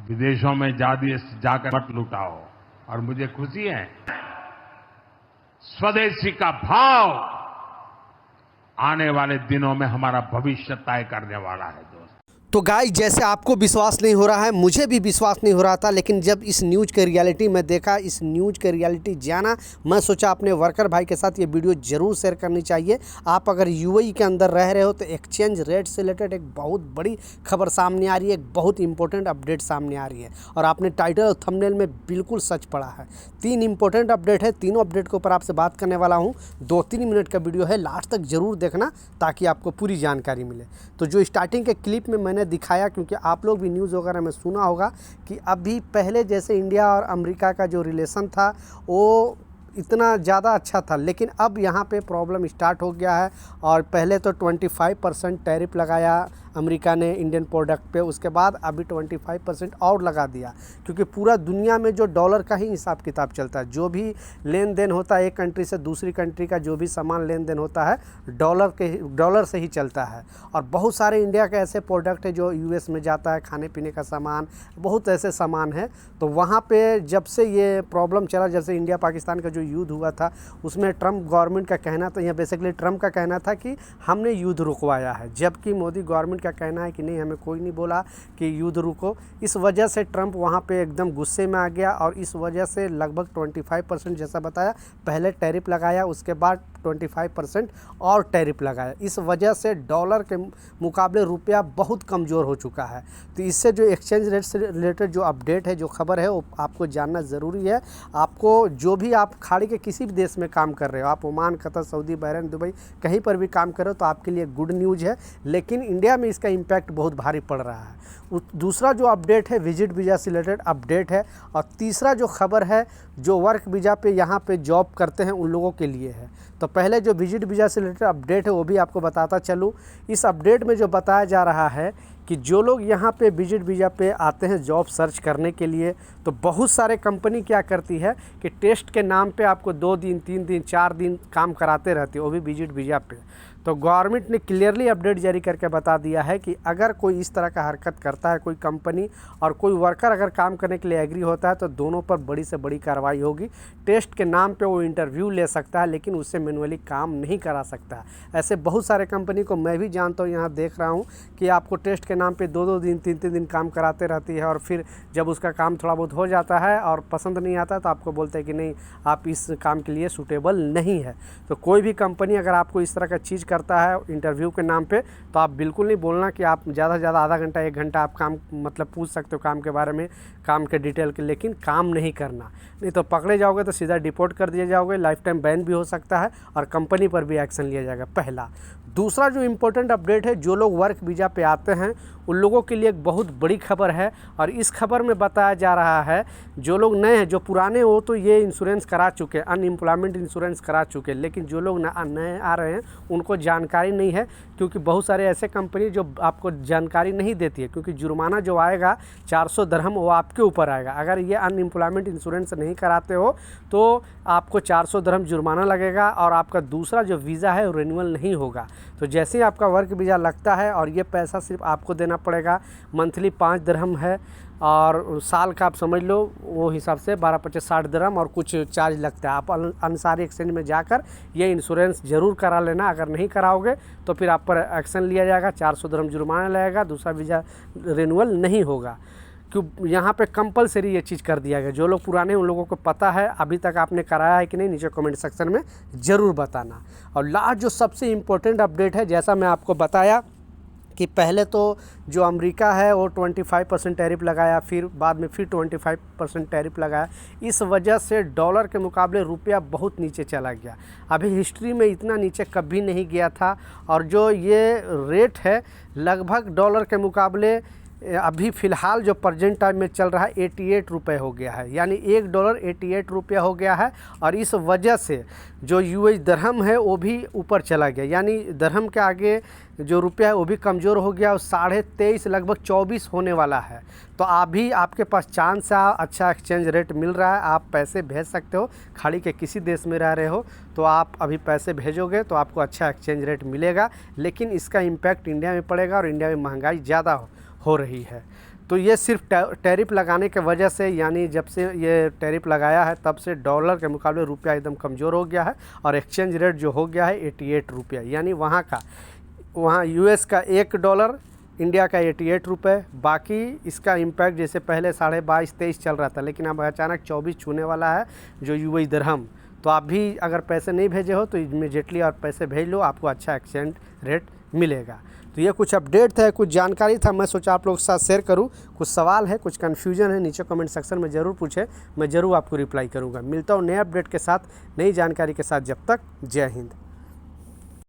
विदेशों में जाकर मत लुटाओ। और मुझे खुशी है, स्वदेशी का भाव आने वाले दिनों में हमारा भविष्य तय करने वाला है दोस्त। तो गाइस, जैसे आपको विश्वास नहीं हो रहा है, मुझे भी विश्वास नहीं हो रहा था, लेकिन जब इस न्यूज़ के रियलिटी में देखा, इस न्यूज़ के रियलिटी जाना, मैं सोचा अपने वर्कर भाई के साथ ये वीडियो ज़रूर शेयर करनी चाहिए। आप अगर यूएई के अंदर रह रहे हो तो एक्सचेंज रेट से रिलेटेड एक बहुत बड़ी खबर सामने आ रही है, एक बहुत इंपॉर्टेंट अपडेट सामने आ रही है, और आपने टाइटल और थंबनेल में बिल्कुल सच पढ़ा है। 3 इंपॉर्टेंट अपडेट है, तीनों अपडेट के ऊपर आपसे बात करने वाला हूँ। 2-3 मिनट का वीडियो है, लास्ट तक ज़रूर देखना ताकि आपको पूरी जानकारी मिले। तो जो स्टार्टिंग के क्लिप में मैंने दिखाया, क्योंकि आप लोग भी न्यूज़ वगैरह में सुना होगा कि अभी पहले जैसे इंडिया और अमेरिका का जो रिलेशन था वो इतना ज़्यादा अच्छा था, लेकिन अब यहाँ पे प्रॉब्लम स्टार्ट हो गया है। और पहले तो 25% टैरिफ लगाया अमेरिका ने इंडियन प्रोडक्ट पे, उसके बाद अभी 25% और लगा दिया, क्योंकि पूरा दुनिया में जो डॉलर का ही हिसाब किताब चलता है। जो भी लेन देन होता है एक कंट्री से दूसरी कंट्री का, जो भी सामान लेन देन होता है डॉलर से ही चलता है। और बहुत सारे इंडिया के ऐसे प्रोडक्ट है जो यूएस में जाता है, खाने पीने का सामान, बहुत ऐसे सामान है। तो वहाँ पे जब से ये प्रॉब्लम चला, जब से इंडिया पाकिस्तान का जो युद्ध हुआ था, उसमें ट्रंप गवर्नमेंट का कहना था, यहाँ बेसिकली ट्रंप का कहना था कि हमने युद्ध रुकवाया है, जबकि मोदी गवर्नमेंट का कहना है कि नहीं, हमें कोई नहीं बोला कि युद्ध रुको। इस वजह से ट्रंप वहाँ पे एकदम गुस्से में आ गया, और इस वजह से लगभग 25% जैसा बताया, पहले टैरिफ लगाया, उसके बाद 25% और टैरिफ लगाया। इस वजह से डॉलर के मुकाबले रुपया बहुत कमज़ोर हो चुका है। तो इससे जो एक्सचेंज रेट से रिलेटेड जो अपडेट है, जो खबर है, वो आपको जानना ज़रूरी है। आपको जो भी आप खाड़ी के किसी भी देश में काम कर रहे हो, आप Oman, Qatar, Saudi, Bahrain, Dubai, कहीं पर भी काम कर रहे हो, तो आपके लिए गुड न्यूज़ है। लेकिन इंडिया में इसका इम्पैक्ट बहुत भारी पड़ रहा है। दूसरा जो अपडेट है विजिट वीज़ा से रिलेटेड अपडेट है। और तीसरा जो खबर है, जो वर्क वीज़ा पे यहाँ पे जॉब करते हैं उन लोगों के लिए है। तो पहले जो विजिट वीज़ा से रिलेटेड अपडेट है वो भी आपको बताता चलूँ। इस अपडेट में जो बताया जा रहा है कि जो लोग यहाँ पे विजिट वीज़ा पे आते हैं जॉब सर्च करने के लिए, तो बहुत सारे कंपनी क्या करती है कि टेस्ट के नाम पे आपको 2 दिन, 3 दिन, 4 दिन काम कराते रहती है, वो भी विजिट वीज़ा पे। तो गवर्नमेंट ने क्लियरली अपडेट जारी करके बता दिया है कि अगर कोई इस तरह का हरकत करता है, कोई कंपनी और कोई वर्कर अगर काम करने के लिए एग्री होता है, तो दोनों पर बड़ी से बड़ी कार्रवाई होगी। टेस्ट के नाम पे वो इंटरव्यू ले सकता है, लेकिन उससे मैनुअली काम नहीं करा सकता। ऐसे बहुत सारे कंपनी को मैं भी जानता हूँ, यहाँ देख रहा हूँ कि आपको टेस्ट के नाम पे 2-2 दिन, 3-3 दिन काम कराते रहती है, और फिर जब उसका काम थोड़ा बहुत हो जाता है और पसंद नहीं आता, तो आपको बोलते हैं कि नहीं, आप इस काम के लिए सूटेबल नहीं है। तो कोई भी कंपनी अगर आपको इस तरह का चीज़ करता है इंटरव्यू के नाम पे, तो आप बिल्कुल नहीं बोलना कि आप ज़्यादा से ज़्यादा आधा घंटा 1 घंटा आप काम मतलब पूछ सकते हो काम के बारे में, काम के डिटेल के, लेकिन काम नहीं करना, नहीं तो पकड़े जाओगे तो सीधा डिपोर्ट कर दिए जाओगे, लाइफ टाइम बैन भी हो सकता है और कंपनी पर भी एक्शन लिया जाएगा। पहला। दूसरा जो इम्पोर्टेंट अपडेट है, जो लोग वर्क वीज़ा पे आते हैं उन लोगों के लिए एक बहुत बड़ी खबर है। और इस खबर में बताया जा रहा है, जो लोग नए हैं, जो पुराने हो तो ये इंश्योरेंस करा चुके, अनएम्प्लॉयमेंट इंश्योरेंस करा चुके, लेकिन जो लोग नए आ रहे हैं उनको जानकारी नहीं है, क्योंकि बहुत सारे ऐसे कंपनी जो आपको जानकारी नहीं देती है, क्योंकि जुर्माना जो आएगा 400 दिरहम वो आपके ऊपर आएगा। अगर ये अनएम्प्लॉयमेंट इंश्योरेंस नहीं कराते हो तो आपको 400 दिरहम जुर्माना लगेगा, और आपका दूसरा जो वीज़ा है वो रिन्यूअल नहीं होगा। तो जैसे ही आपका वर्क वीज़ा लगता है, और ये पैसा सिर्फ आपको देना पड़ेगा, मंथली 5 दिरहम है, और साल का आप समझ लो वो हिसाब से 12-25 60 दिरहम और कुछ चार्ज लगता है। आप अंसारी एक्सचेंज में जाकर ये इंश्योरेंस ज़रूर करा लेना। अगर नहीं कराओगे तो फिर आप पर एक्शन लिया जाएगा, 400 दिरहम जुर्माना लगेगा, दूसरा वीज़ा रिन्यूअल नहीं होगा। क्यों यहाँ पे कंपलसरी ये चीज़ कर दिया गया। जो लोग पुराने उन लोगों को पता है, अभी तक आपने कराया है कि नहीं, नीचे कमेंट सेक्शन में ज़रूर बताना। और लास्ट जो सबसे इम्पोर्टेंट अपडेट है, जैसा मैं आपको बताया कि पहले तो जो अमेरिका है वो 25% टैरिफ लगाया, फिर बाद में फिर 25% टैरिफ लगाया। इस वजह से डॉलर के मुकाबले रुपया बहुत नीचे चला गया। अभी हिस्ट्री में इतना नीचे कभी नहीं गया था। और जो ये रेट है लगभग डॉलर के मुकाबले अभी फ़िलहाल जो प्रेजेंट टाइम में चल रहा है 88 रुपये हो गया है, यानी $1 88 रुपया हो गया है। और इस वजह से जो यूएस दिरहम है वो भी ऊपर चला गया, यानी दिरहम के आगे जो रुपया है वो भी कमज़ोर हो गया, और 23.5 लगभग 24 होने वाला है। तो अभी आपके पास चांस है, अच्छा एक्सचेंज रेट मिल रहा है, आप पैसे भेज सकते हो। खाड़ी के किसी देश में रह रहे हो तो आप अभी पैसे भेजोगे तो आपको अच्छा एक्सचेंज रेट मिलेगा, लेकिन इसका इम्पैक्ट इंडिया में पड़ेगा, और इंडिया में महंगाई ज़्यादा हो रही है। तो ये सिर्फ टैरिफ लगाने की वजह से, यानी जब से ये टैरिफ लगाया है तब से डॉलर के मुकाबले रुपया एकदम कमज़ोर हो गया है और एक्सचेंज रेट जो हो गया है 88 रुपया, यानी वहाँ यूएस का $1, इंडिया का 88 रुपये। बाकी इसका इम्पैक्ट जैसे पहले 22.5-23 चल रहा था, लेकिन अब अचानक 24 छूने वाला है जो यूएई दिरहम। तो आप भी अगर पैसे नहीं भेजे हो तो इमीडिएटली आप पैसे भेज लो, आपको अच्छा एक्सचेंज रेट मिलेगा। तो ये कुछ अपडेट था, कुछ जानकारी था, मैं सोचा आप लोगों के साथ शेयर करूं। कुछ सवाल है, कुछ कन्फ्यूजन है, नीचे कमेंट सेक्शन में ज़रूर पूछें, मैं ज़रूर आपको रिप्लाई करूंगा। मिलता हूं नए अपडेट के साथ, नई जानकारी के साथ। जब तक जय हिंद।